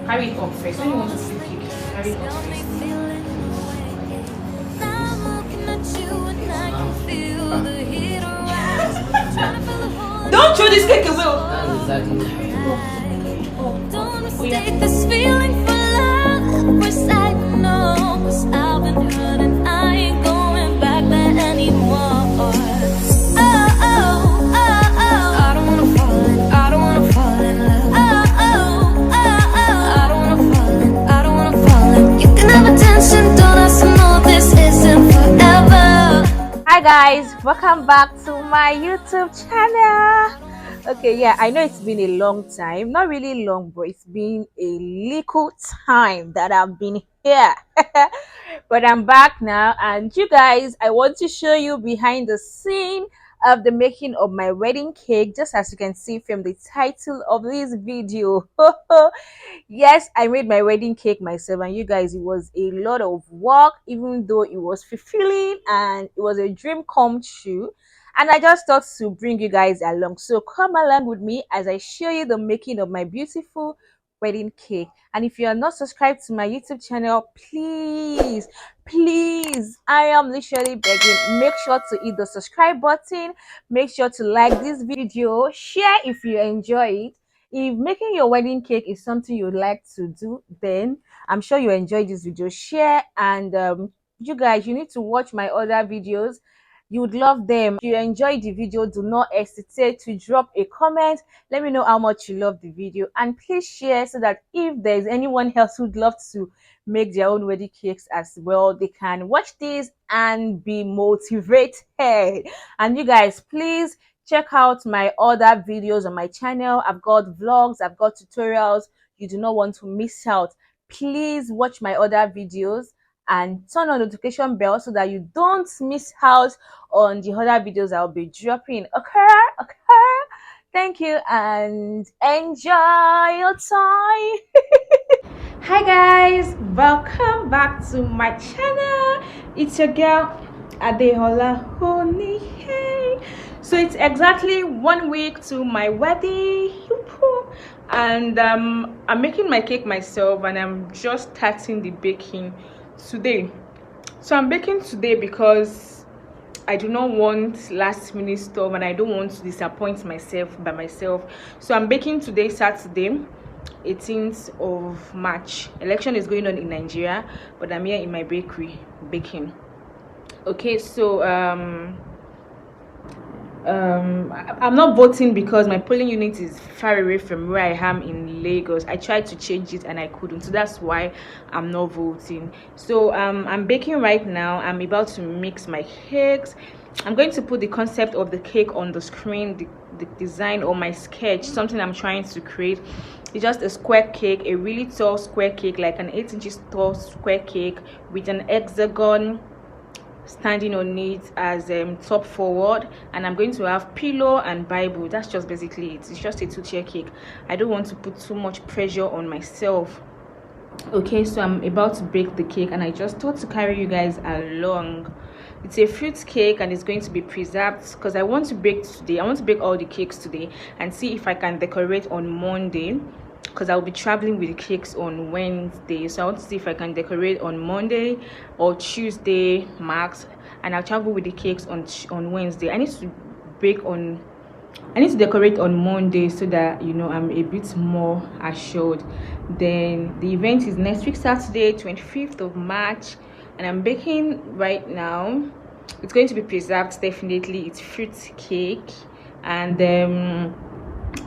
Carry it up first. When you want to flip cake, carry it up first. Don't throw this cake away. That's exactly. Carry it up. Don't Oh, yeah. mistake this feeling for love. First I know, 'cause I've been hurt and I ain't going back there anymore. Oh, oh, oh, oh. I don't wanna fall in, I don't wanna fall in love. Oh, oh, oh, oh. I don't wanna fall in, I don't wanna fall in. You can have attention, don't have to know this isn't forever. Hi guys, welcome back to my YouTube channel. Okay, yeah, I know it's been a long time, not really long, but it's been a little time that I've been here. But I'm back now, and you guys, I want to show you behind the scene of the making of my wedding cake, just as you can see from the title of this video. Yes, I made my wedding cake myself, and you guys, it was a lot of work, even though it was fulfilling and it was a dream come true. And I just thought to bring you guys along. So come along with me as I show you the making of my beautiful wedding cake. And if you are not subscribed to my YouTube channel, please, I am literally begging, make sure to hit the subscribe button, make sure to like this video, share if you enjoy it. If making your wedding cake is something you'd like to do, then I'm sure you enjoy this video. Share, and you guys, you need to watch my other videos. You would love them. If you enjoyed the video, do not hesitate to drop a comment. Let me know how much you love the video, and please share so that if there's anyone else who'd love to make their own wedding cakes as well, they can watch this and be motivated. And you guys, please check out my other videos on my channel. I've got vlogs, I've got tutorials. You do not want to miss out. Please watch my other videos and turn on the notification bell so that you don't miss out on the other videos I'll be dropping. Okay. Thank you and enjoy your time. Hi guys, welcome back to my channel. It's your girl Adeola Onicake. So it's exactly 1 week to my wedding, and I'm making my cake myself, and I'm just starting the baking today. So I'm baking today because I do not want last minute stuff, and I don't want to disappoint myself by myself. So I'm baking today, Saturday 18th of March. Election is going on in Nigeria, but I'm here in my bakery baking. Okay, so I'm not voting because my polling unit is far away from where I am in Lagos. I tried to change it and I couldn't, so that's why I'm not voting. So I'm baking right now. I'm about to mix my cakes. I'm going to put the concept of the cake on the screen, the design or my sketch, something I'm trying to create. It's just a square cake, a really tall square cake, like an 8 inches tall square cake with an hexagon standing on it as top forward, and I'm going to have pillow and Bible. That's just basically it. It's just a 2-tier cake. I don't want to put too much pressure on myself. Okay, so I'm about to bake the cake, and I just thought to carry you guys along. It's a fruit cake, and it's going to be preserved because I want to bake today. I want to bake all the cakes today and see if I can decorate on Monday, because I'll be traveling with the cakes on Wednesday. So I want to see if I can decorate on Monday or Tuesday max, and I'll travel with the cakes on Wednesday. I need to decorate on Monday so that, you know, I'm a bit more assured. Then the event is next week, Saturday 25th of March, and I'm baking right now. It's going to be preserved, definitely. It's fruit cake, and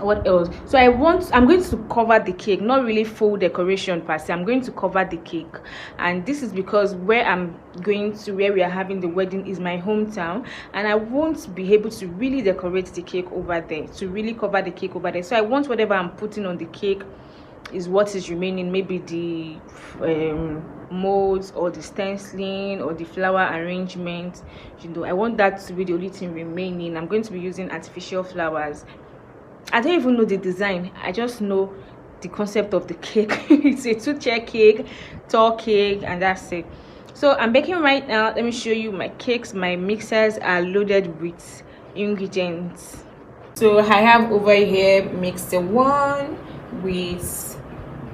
what else? So I'm going to cover the cake, not really full decoration per se. I'm going to cover the cake, and this is because where we are having the wedding is my hometown, and I won't be able to really decorate the cake over there, to really cover the cake over there. So I want whatever I'm putting on the cake is what is remaining, maybe the molds or the stenciling or the flower arrangement. You know, I want that to be the only thing remaining. I'm going to be using artificial flowers. I don't even know the design. I just know the concept of the cake. It's a 2-tier cake, tall cake, and that's it. So I'm baking right now. Let me show you my cakes. My mixers are loaded with ingredients. So I have over here mixer 1 with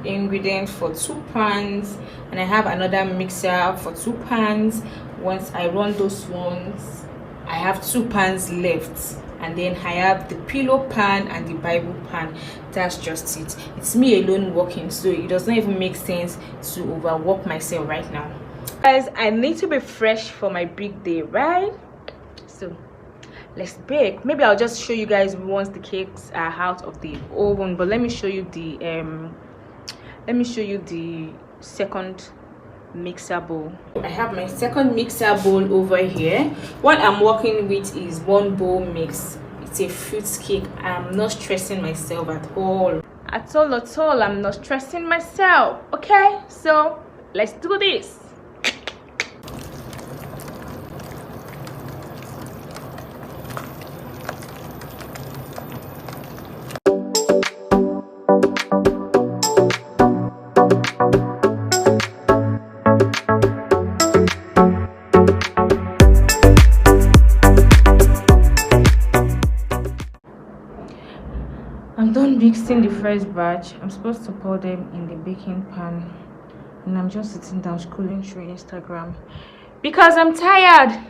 ingredients for 2 pans, and I have another mixer for 2 pans. Once I run those ones, I have 2 pans left, and then I have the pillow pan and the Bible pan. That's just it. It's me alone working, so it does not even make sense to overwork myself right now. Guys, I need to be fresh for my big day, right? So let's bake. Maybe I'll just show you guys once the cakes are out of the oven, but let me show you the second mixer bowl. I have my second mixer bowl over here. What I'm working with is 1 bowl mix. It's a fruit cake. I'm not stressing myself at all. I'm not stressing myself. Okay, so let's do this. I'm done mixing the first batch. I'm supposed to pour them in the baking pan, and I'm just sitting down scrolling through Instagram because I'm tired.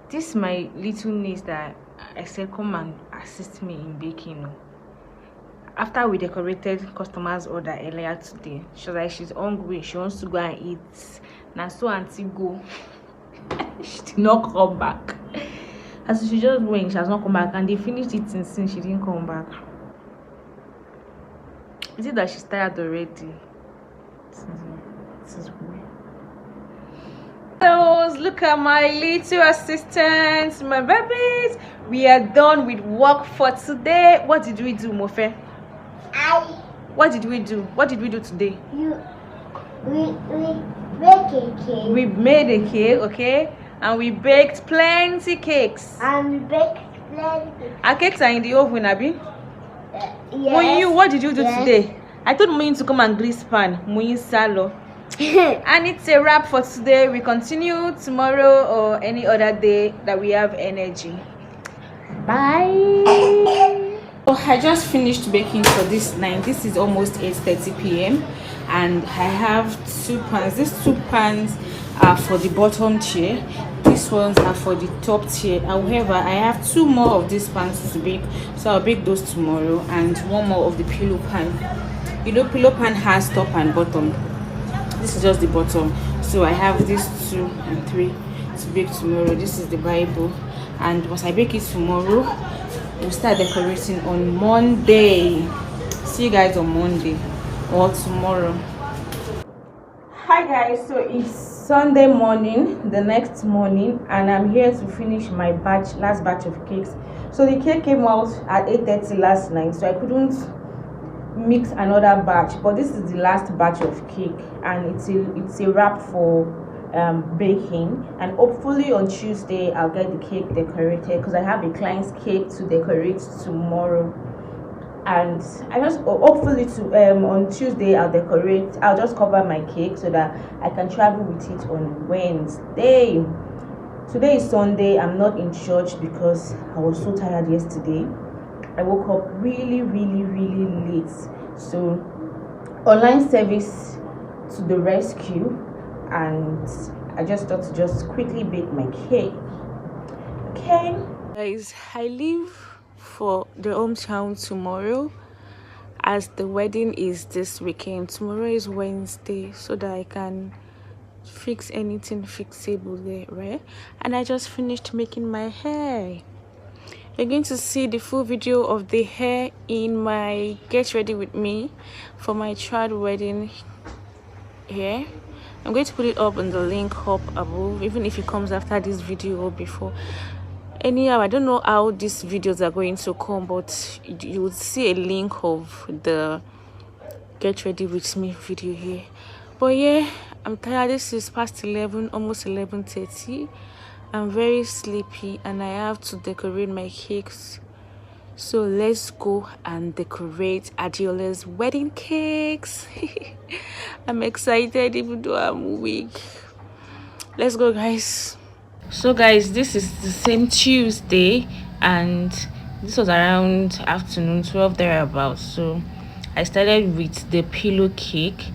This is my little niece that I said come and assist me in baking. After we decorated customers' order earlier today, she was like she's hungry, she wants to go and eat. Now so auntie go. She did not come back. As she just went, she has not come back, and they finished eating since she didn't come back. Is it that she's tired already? This is weird. Hello, look at my little assistants, my babies. We are done with work for today. What did we do, Mofe? What did we do? What did we do today? We baked a cake. We made a cake, okay? And we baked plenty cakes. And we baked plenty. Our cakes are in the oven, Abby. Yes. What did you do today? I told Moyin to come and grease pan. Moyin salo. And it's a wrap for today. We continue tomorrow or any other day that we have energy. Bye. So I just finished baking for this night. This is almost 8:30 p.m. and I have 2 pans. These 2 pans are for the bottom tier. These ones are for the top tier. However, I have 2 more of these pans to bake, so I'll bake those tomorrow, and 1 more of the pillow pan. You know, pillow pan has top and bottom. This is just the bottom, so I have these 2 and 3 to bake tomorrow. This is the Bible, and once I bake it tomorrow, we'll start decorating on Monday. See you guys on Monday or tomorrow. Hi guys, so it's Sunday morning, the next morning, and I'm here to finish my last batch of cakes. So the cake came out at 8:30 last night, so I couldn't mix another batch, but this is the last batch of cake, and it's a wrap for baking, and hopefully on Tuesday I'll get the cake decorated because I have a client's cake to decorate tomorrow. And I just hopefully on Tuesday I'll just cover my cake so that I can travel with it on Wednesday. Today is Sunday. I'm not in church because I was so tired yesterday. I woke up really late, so online service to the rescue, and I just thought to just quickly bake my cake. Okay guys, I leave for the hometown tomorrow as the wedding is this weekend. Tomorrow is Wednesday, so that I can fix anything fixable there, right? And I just finished making my hair. You're going to see the full video of the hair in my get ready with me for my child wedding hair. I'm going to put it up on the link up above, even if it comes after this video or before. Anyhow, I don't know how these videos are going to come, but you will see a link of the get ready with me video here. But yeah, I'm tired. This is past 11, almost 11:30. I'm very sleepy and I have to decorate my cakes. So let's go and decorate Adeola's wedding cakes. I'm excited even though I'm weak. Let's go guys. So guys, this is the same Tuesday, and this was around afternoon 12 thereabouts. So I started with the pillow cake.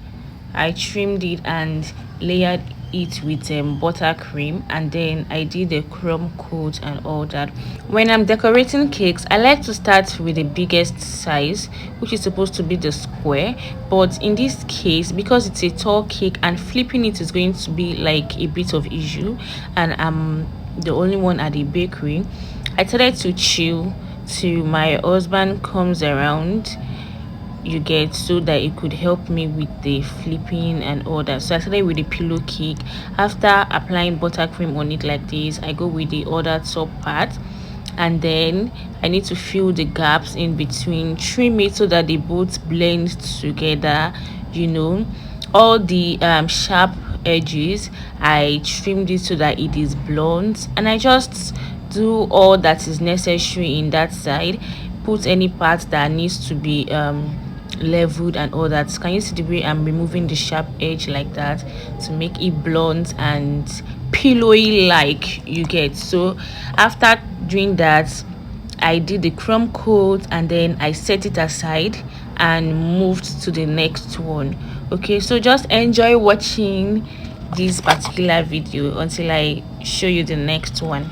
I trimmed it and layered it with buttercream, and then I did the crumb coat and all that. When I'm decorating cakes, I like to start with the biggest size, which is supposed to be the square, but in this case, because it's a tall cake and flipping it is going to be like a bit of issue, and I'm the only one at the bakery, I started to chill till my husband comes around, you get, so that it could help me with the flipping and all that. So I started with the pillow cake. After applying buttercream on it like this, I go with the other top part, and then I need to fill the gaps in between, trim it so that they both blend together, you know. All the sharp edges, I trimmed it so that it is blunt, and I just do all that is necessary in that side. Put any part that needs to be leveled and all that. Can you see the way I'm removing the sharp edge like that to make it blunt and pillowy, like, you get. So after doing that, I did the crumb coat and then I set it aside and moved to the next one. Okay, so just enjoy watching this particular video until I show you the next one.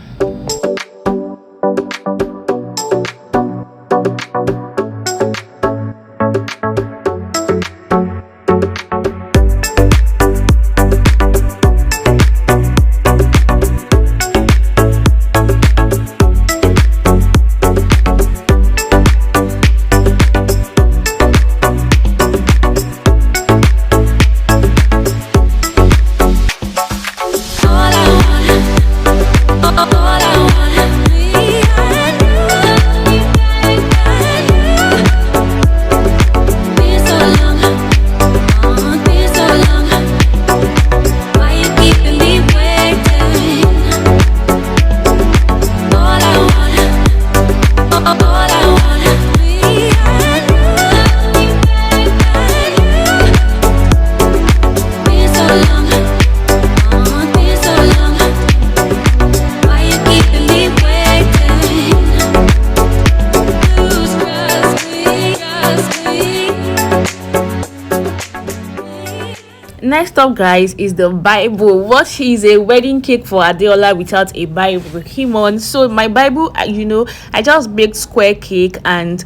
Next up, guys, is the Bible. What is a wedding cake for Adeola without a Bible? Him on. So my Bible, I just baked square cake and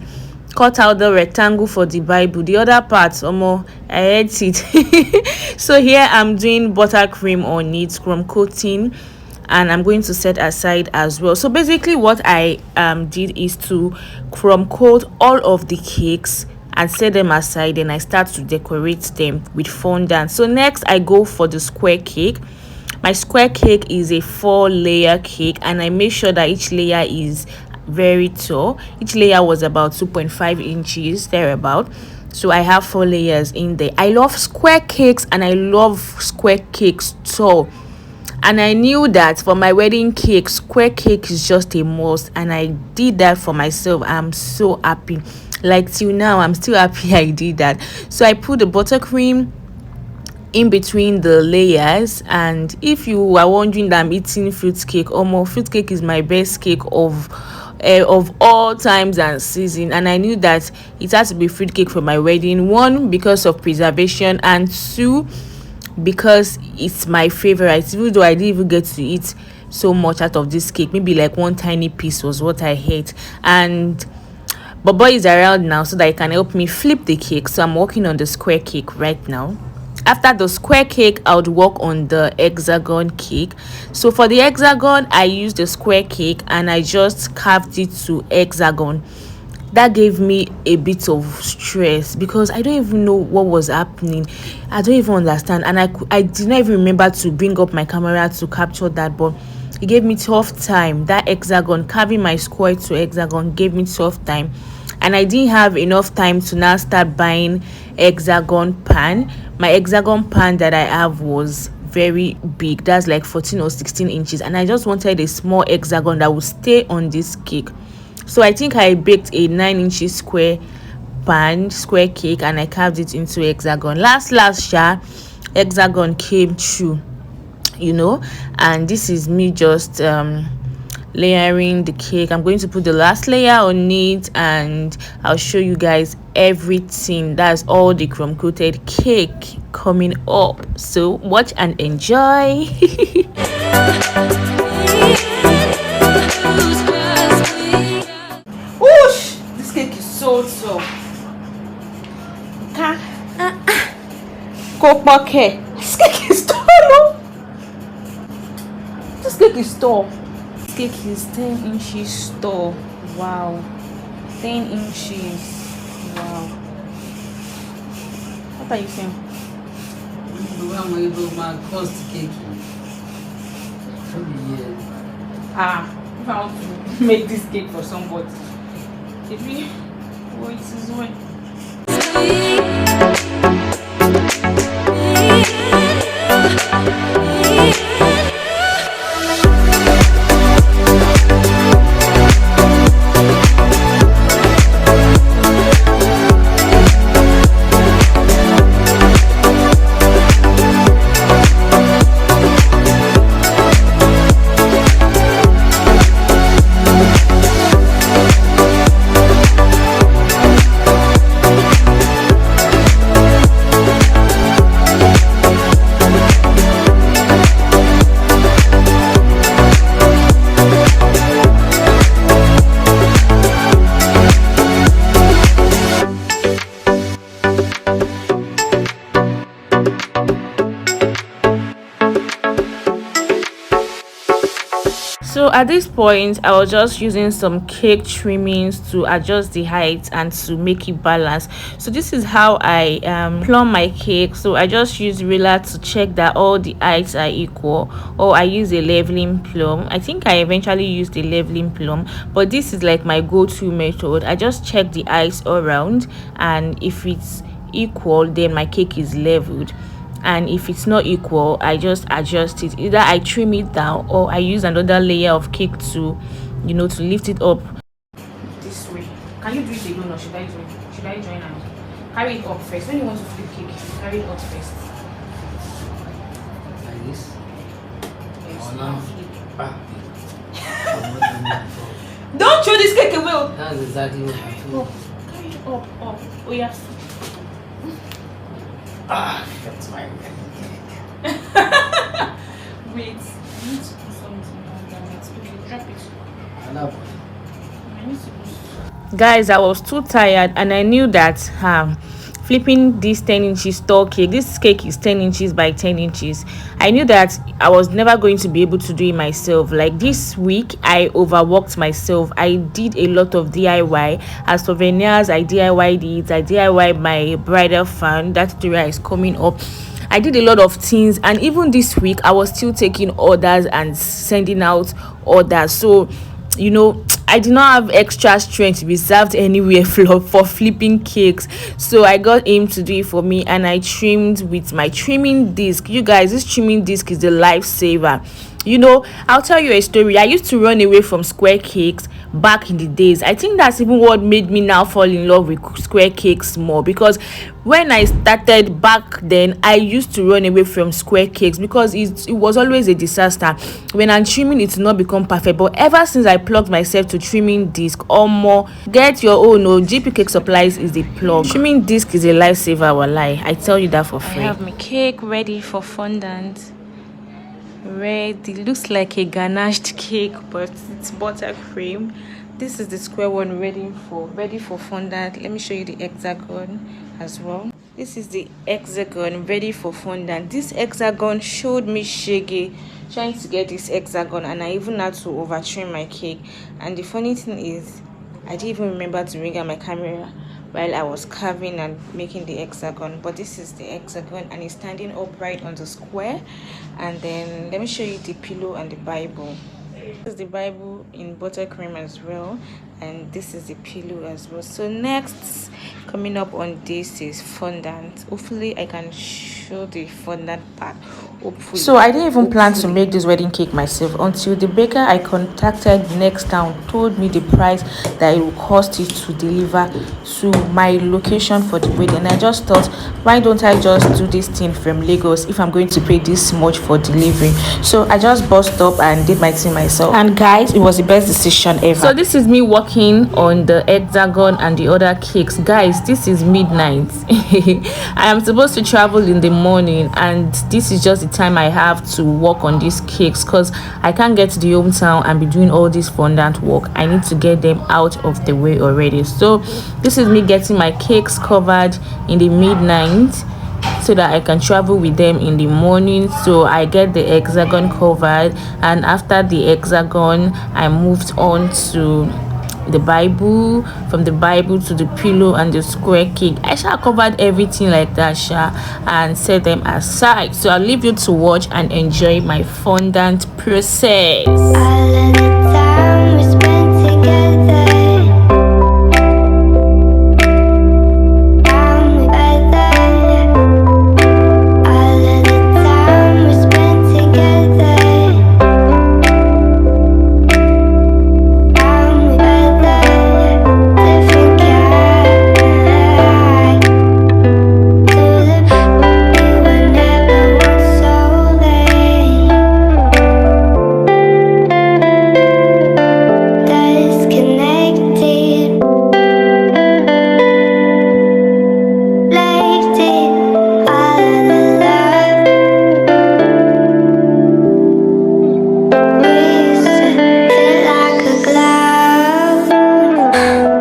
cut out the rectangle for the Bible. The other parts, I ate it. So here I'm doing buttercream on it, crumb coating, and I'm going to set aside as well. So basically what I did is to crumb coat all of the cakes and set them aside, and I start to decorate them with fondant. So next I go for the square cake. My square cake is a 4-layer cake, and I make sure that each layer is very tall. Each layer was about 2.5 inches thereabout. So I have 4 layers in there. I love square cakes, and I love square cakes tall. And I knew that for my wedding cake, square cake is just a must, and I did that for myself. I'm so happy. Like till now, I'm still happy I did that. So I put the buttercream in between the layers, and if you are wondering that I'm eating fruit cake, fruit cake is my best cake of all times and season, and I knew that it has to be fruit cake for my wedding. 1, because of preservation, and 2, because it's my favorite, even though I didn't even get to eat so much out of this cake. Maybe like one tiny piece was what I ate. And Bobo is around now so that he can help me flip the cake. So I'm working on the square cake right now. After the square cake, I would work on the hexagon cake. So for the hexagon, I used the square cake and I just carved it to hexagon. That gave me a bit of stress because I don't even know what was happening. I don't even understand, and I did not even remember to bring up my camera to capture that, but it gave me tough time. That hexagon, carving my square to hexagon, gave me tough time, and I didn't have enough time to now start buying hexagon pan. My hexagon pan that I have was very big. That's like 14 or 16 inches, and I just wanted a small hexagon that would stay on this cake. So I think I baked a 9-inch square cake, and I carved it into hexagon. Last hexagon came true, and this is me just layering the cake. I'm going to put the last layer on it, and I'll show you guys everything. That's all the crumb coated cake coming up, so watch and enjoy. Whoosh! This cake is so this cake is tall. This cake is tall. This cake is 10 inches tall. Wow. 10 inches. Wow. What are you saying? If I want to make this cake for somebody, if we it is when. So at this point, I was just using some cake trimmings to adjust the height and to make it balance. So this is how I plumb my cake. So I just use ruler to check that all the heights are equal, or I use a leveling plumb. I think I eventually used a leveling plumb, but this is like my go-to method. I just check the heights all around, and if it's equal, then my cake is leveled, and if it's not equal, I just adjust it. Either I trim it down, or I use another layer of cake to, you know, to lift it up this way. Can you do it alone, or should I join and carry it up first? When you want to flip cake, you carry it up first. Like this? Yes, now don't throw this cake away. That's exactly what I feel. Carry it up. Oh yes. That's my Wait, I need to put something on that. Okay, drop it. I need to put. Guys, I was too tired, and I knew that flipping this 10 inches tall cake, this cake is 10 inches by 10 inches. I knew that I was never going to be able to do it myself. Like this week, I overworked myself. I did a lot of DIY. As souvenirs, I DIY'd it. I DIY'd my bridal fan. That tutorial is coming up. I did a lot of things, and even this week I was still taking orders and sending out orders. So, you know, I did not have extra strength reserved anywhere for flipping cakes. So I got him to do it for me, and I trimmed with my trimming disc. You guys, this trimming disc is a lifesaver. You know, I'll tell you a story. I used to run away from square cakes back in the days. I think that's even what made me now fall in love with square cakes more, because when I started back then, I used to run away from square cakes because it was always a disaster. When I'm trimming, it did not become perfect. But ever since I plugged myself to trimming disc or more, get your own. GP Cake Supplies is the plug. Trimming disc is a lifesaver. Walai, I tell you that for free. I have my cake ready for fondant. Ready. Looks like a ganached cake, but it's buttercream. This is the square one ready for fondant. Let me show you the hexagon as well. This is the hexagon ready for fondant. This hexagon showed me shaggy trying to get this hexagon, and I even had to over trim my cake. And the funny thing is, I didn't even remember to bring out my camera while I was carving and making the hexagon. But this is the hexagon, and it's standing upright on the square. And then let me show you the pillow and the Bible. This is the Bible in buttercream as well, and this is the pillow as well. So next coming up on this is fondant. Hopefully I can show the fondant part. hopefully. So I didn't even plan to make this wedding cake myself until the baker I contacted next town told me the price that it would cost it to deliver to my location for the wedding. And I just thought, why don't I just do this thing from Lagos if I'm going to pay this much for delivery? So I just bust up and did my thing myself. And guys, it was the best decision ever. So this is me working on the hexagon and the other cakes. Guys, this is midnight. I am supposed to travel in the morning, and this is just the time I have to work on these cakes because I can't get to the hometown and be doing all this fondant work. I need to get them out of the way already. So this is me getting my cakes covered in the midnight so that I can travel with them in the morning. So I get the hexagon covered, and after the hexagon I moved on to the Bible, from the Bible to the pillow and the square cake. I covered everything like that and set them aside. So I'll leave you to watch and enjoy my fondant process. All of the time we spent together, I'm with her. All of the time we spent together, I'm with her. Different guy. To the we were never one soul. Disconnected, left it all of the love we used to feel like a glove. Just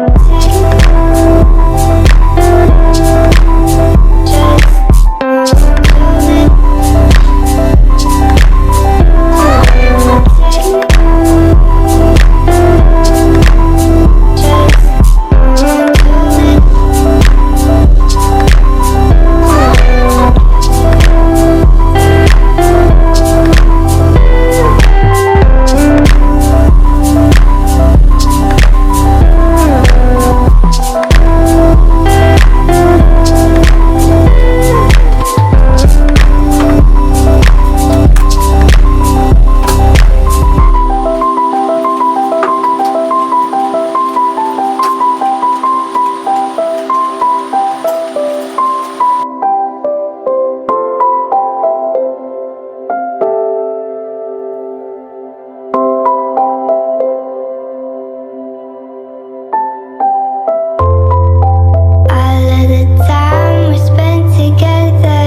all of the time we spent together,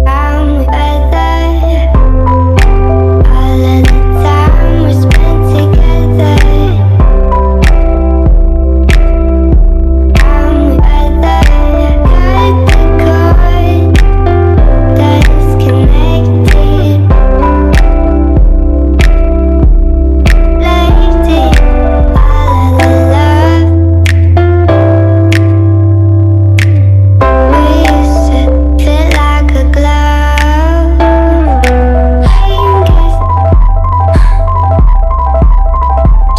I'm with her. All of the time we spent together, I'm with her. Cut the cord, disconnected, left it all of the love we used to feel like a glove. Fingers,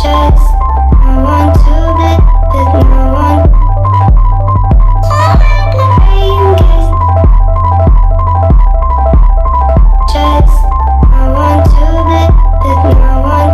just I want to be with no one. Fingers, just I want to be with no one.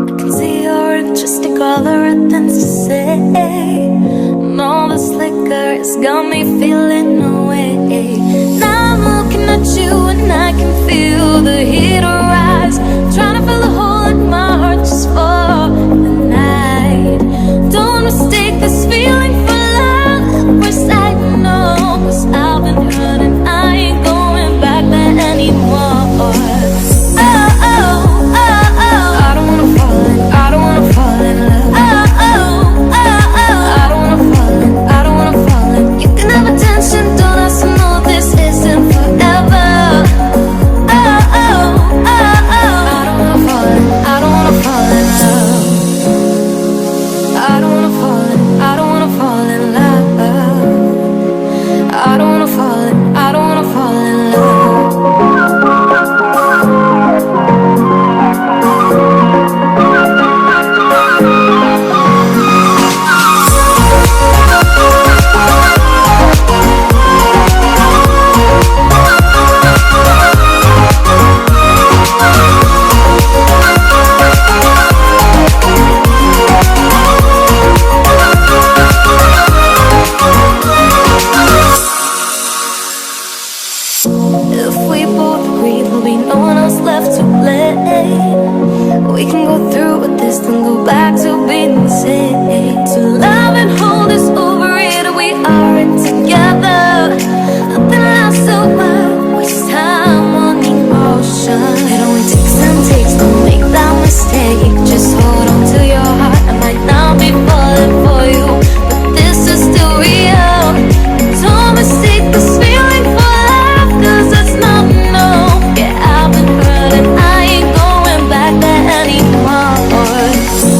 I can see your interesting color and things to say, and all this liquor has got me feeling away. Now I'm looking at you and I can feel the heat around. one else left to blame. We can go through with this, then go back to being the same. So love and hold us over it, we aren't together. Nothing lasts so well, waste time on emotion. It only takes and takes, don't make that mistake. Just hold on to your heart, I might not be falling for you, but this is still real. Don't mistake this feeling for love, cause it's not no. Yeah, I've been hurt and I ain't going back there anymore. Oh,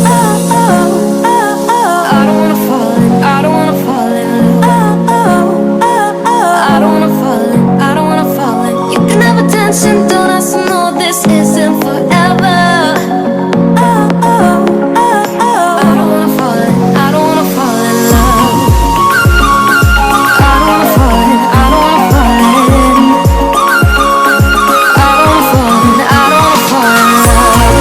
oh, oh, oh. I don't wanna fall in, I don't wanna fall in love. Oh, oh, oh, oh. I don't wanna fall in, I don't wanna fall in. You can have attention, don't have to know this isn't forever. Oh, oh, oh, oh. I don't wanna fall in, I don't wanna fall in love. I don't wanna fall in, I don't wanna fall in. I don't wanna fall in, I don't wanna fall in love.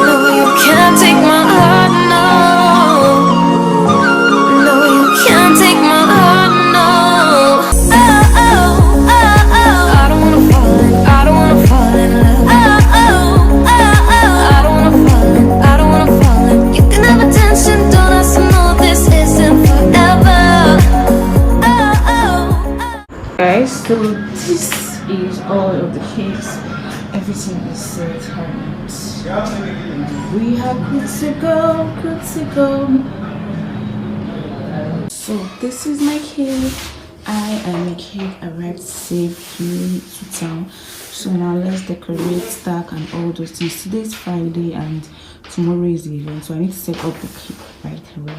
No, you can't take my heart, no. No, you can't take my heart, no. Oh, oh, oh, oh. I don't wanna fall in, I don't wanna fall in love. Oh, oh, oh, oh. I don't wanna fall in, I don't wanna fall in. You can have attention, don't have to know this isn't forever. Oh, oh, oh. Guys, so this is all of the cakes. Everything is set and we are good to go, good to go. So this is my cake. I and my cake arrived safely to town. So now let's decorate, stack and all those things. Today is Friday and tomorrow is the event, so I need to set up the cake right away.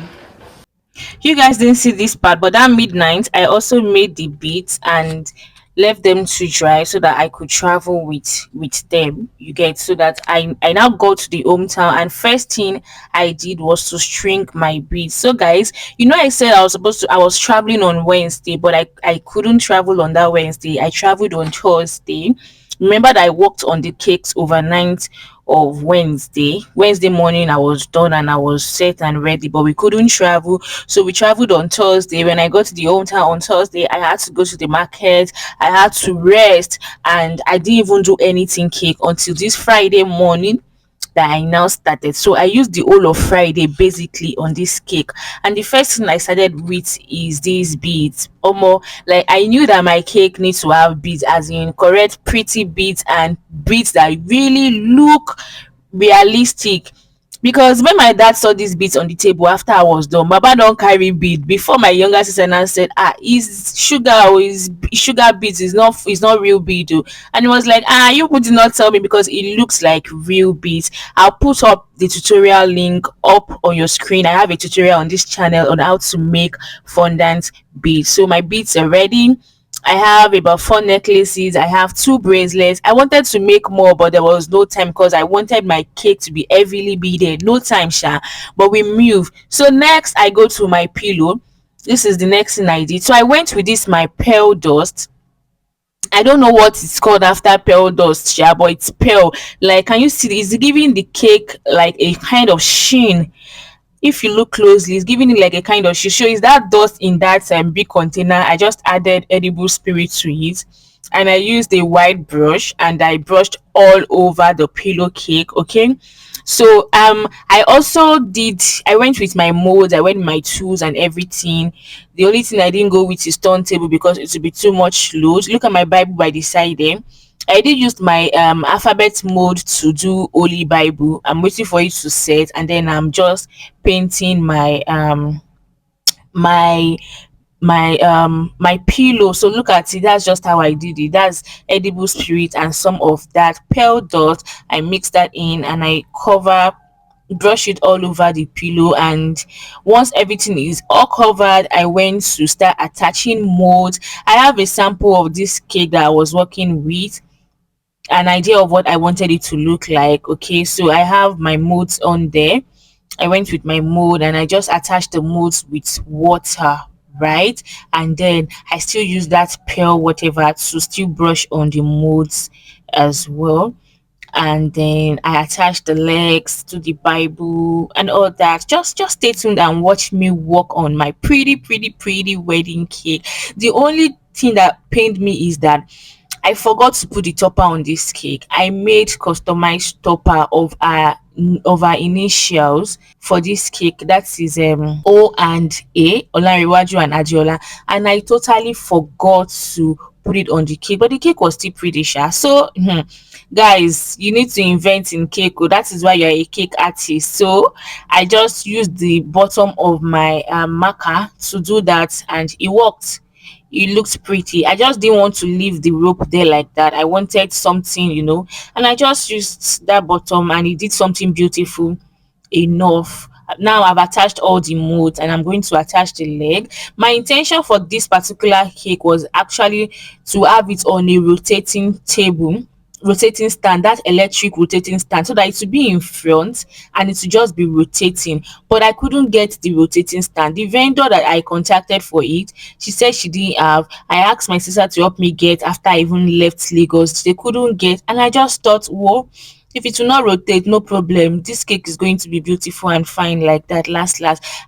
You guys didn't see this part, but at midnight I also made the beads and left them to dry so that I could travel with them, you get, so that I now got to the hometown, and first thing I did was to string my beads. So guys, you know, I said I was traveling on Wednesday, but I couldn't travel on that Wednesday. I traveled on Thursday. Remember that I worked on the cakes overnight of Wednesday morning. I was done and I was set and ready, but we couldn't travel, so we traveled on Thursday. When I got to the hometown on Thursday, I had to go to the market, I had to rest, and I didn't even do anything cake until this Friday morning that I now started. So I used the whole of Friday basically on this cake, and the first thing I started with is these beads. Almost like I knew that my cake needs to have beads, as in correct pretty beads and beads that really look realistic. Because when my dad saw these beads on the table after I was done, Baba don't carry bead. Before my younger sister now said, is sugar or is sugar beads, is not real bead oh. And he was like, you would not tell me because it looks like real beads. I'll put up the tutorial link up on your screen. I have a tutorial on this channel on how to make fondant beads. So my beads are ready. I have about 4 necklaces. I have 2 bracelets. I wanted to make more, but there was no time because I wanted my cake to be heavily beaded. No time, sha. But we move. So next, I go to my pillow. This is the next thing I did. So I went with this my pearl dust. I don't know what it's called after pearl dust, sha, but it's pearl. Like, can you see? It's giving the cake like a kind of sheen. If you look closely, it's giving it like a kind of shisho. Is that dust in that big container? I just added edible spirit to it, and I used a white brush and I brushed all over the pillow cake. Okay, so I went with my molds, I went with my tools and everything. The only thing I didn't go with is turntable because it would be too much load. Look at my Bible by the side there. I did use my alphabet mode to do Holy Bible. I'm waiting for it to set, and then I'm just painting my my pillow. So look at it, that's just how I did it. That's edible spirit and some of that pearl dust. I mixed that in and I brush it all over the pillow, and once everything is all covered, I went to start attaching molds. I have a sample of this cake that I was working with. an idea of what I wanted it to look like. Okay, so I have my modes on there. I went with my mold and I just attached the molds with water, right? And then I still use that pale whatever to still brush on the molds as well. And then I attached the legs to the Bible and all that. Just stay tuned and watch me work on my pretty wedding cake. The only thing that pained me is that I forgot to put the topper on this cake. I made customized topper of our initials for this cake. That is O and A, Olanrewaju and Adeola, and I totally forgot to put it on the cake. But the cake was still pretty sure. So guys, you need to invent in cake. Oh, that is why you're a cake artist. So I just used the bottom of my marker to do that, and it worked. It looked pretty. I just didn't want to leave the rope there like that. I wanted something, and I just used that bottom and it did something beautiful enough. Now I've attached all the molds and I'm going to attach the leg. My intention for this particular cake was actually to have it on a rotating stand, that electric rotating stand, so that it would be in front and it would just be rotating. But I couldn't get the rotating stand. The vendor that I contacted for it, she said she didn't have. I asked my sister to help me get after I even left Lagos. They couldn't get, and I just thought, whoa, if it will not rotate, no problem, this cake is going to be beautiful and fine like that. Last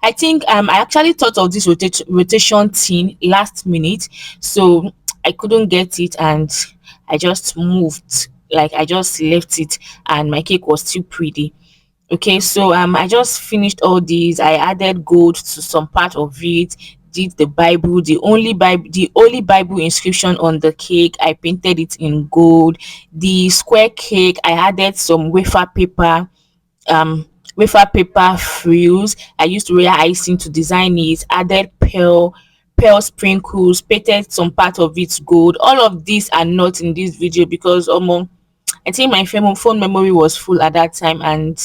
I think I actually thought of this rotation thing last minute, so I couldn't get it and I just moved, like I just left it, and my cake was still pretty. Okay, so I just finished all these. I added gold to some part of it, did the Bible, the only Bible inscription on the cake. I painted it in gold. The square cake, I added some um wafer paper frills. I used royal icing to design it, added pearl sprinkles, painted some part of it gold. All of these are not in this video because I think my phone memory was full at that time, and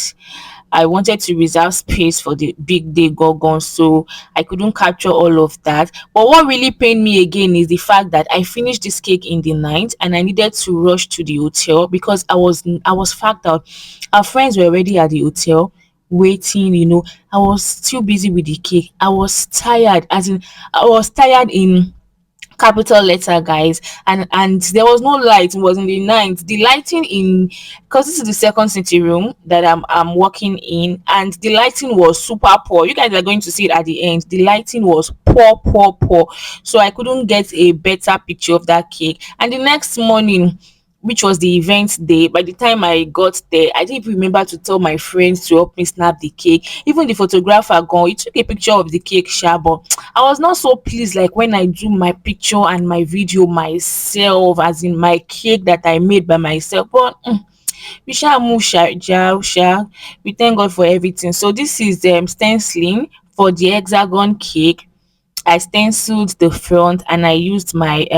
I wanted to reserve space for the big day gorgon, so I couldn't capture all of that. But what really pained me again is the fact that I finished this cake in the night and I needed to rush to the hotel because I was fagged out. Our friends were already at the hotel waiting. I was still busy with the cake. I was tired, as in I was tired in capital letter, guys. And there was no light. It was in the night. The lighting in, because this is the second city room that I'm working in, and the lighting was super poor. You guys are going to see it at the end. The lighting was poor, so I couldn't get a better picture of that cake. And the next morning, which was the event day, by the time I got there, I didn't even remember to tell my friends to help me snap the cake. Even the photographer gone, he took a picture of the cake sha, but I was not so pleased like when I do my picture and my video myself, as in my cake that I made by myself. But we shall move sha. We thank God for everything. So this is stenciling for the hexagon cake. I stenciled the front and I used my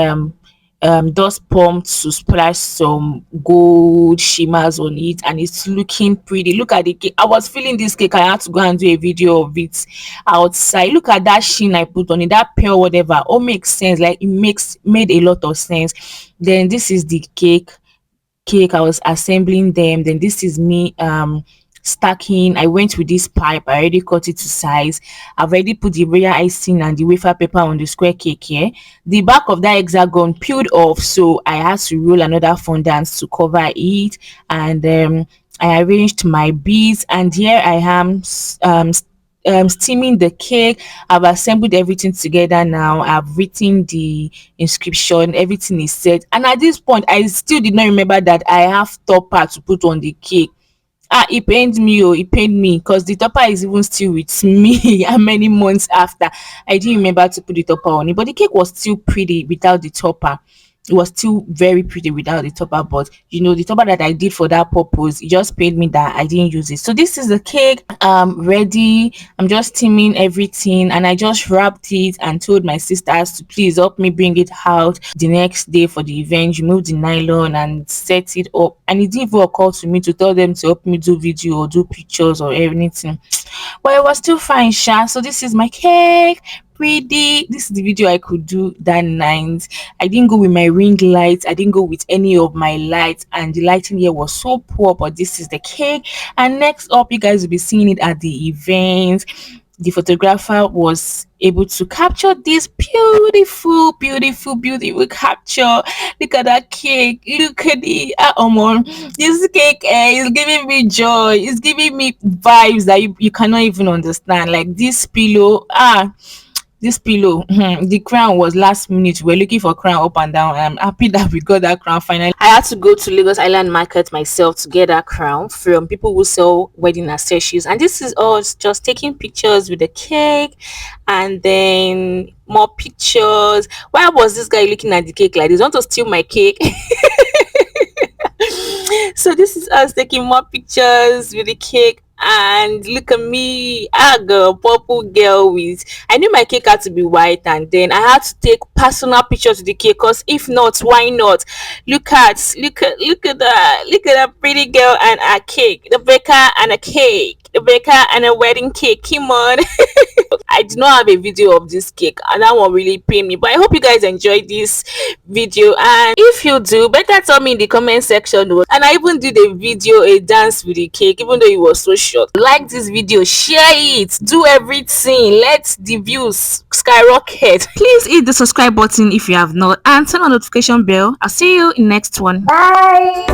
dust pump to splash some gold shimmers on it, and it's looking pretty. Look at the cake. I was feeling this cake. I had to go and do a video of it outside. Look at that sheen I put on it, that pale whatever. All makes sense. Like, it made a lot of sense. Then this is the cake. I was assembling them. Then this is me stacking. I went with this pipe. I already cut it to size. I've already put the royal icing and the wafer paper on the square cake here. The back of that hexagon peeled off, so I had to roll another fondant to cover it. And I arranged my beads, and here I am steaming the cake. I've assembled everything together now. I've written the inscription. Everything is set, and at this point I still did not remember that I have topper to put on the cake. It pained me. Oh, it pained me because the topper is even still with me and many months after. I didn't remember to put the topper on it, but the cake was still pretty without the topper. It was still very pretty without the topper, but the topper that I did for that purpose, it just paid me that I didn't use it. So this is the cake ready. I'm just steaming everything, and I just wrapped it and told my sisters to please help me bring it out the next day for the event. Remove the nylon and set it up, and it didn't even occur to me to tell them to help me do video or do pictures or anything, but it was still fine sha. So this is my cake, pretty. This is the video I could do that night. I didn't go with my ring lights, I didn't go with any of my lights, and the lighting here was so poor, but this is the cake. And next up, you guys will be seeing it at the event. The photographer was able to capture this beautiful capture. Look at that cake, look at it. This cake is giving me joy, it's giving me vibes that you cannot even understand. Like this pillow, this pillow, the crown was last minute. We're looking for crown up and down. I'm happy that we got that crown finally. I had to go to Lagos Island Market myself to get that crown from people who sell wedding accessories. And this is us just taking pictures with the cake and then more pictures. Why was this guy looking at the cake like this? Want to steal my cake? So this is us taking more pictures with the cake. And look at me, girl, purple girl with. I knew my cake had to be white, and then I had to take personal pictures with the cake. Cause if not, why not? Look at that pretty girl and a cake, the baker and a cake, the baker and a wedding cake. Come on. I did not have a video of this cake, and that one really pained me. But I hope you guys enjoyed this video, and if you do, better tell me in the comment section. And I even did a video, a dance with the cake, even though it was so short. Like this video, share it, do everything. Let the views skyrocket. Please hit the subscribe button if you have not, and turn on notification bell. I'll see you in next one. Bye.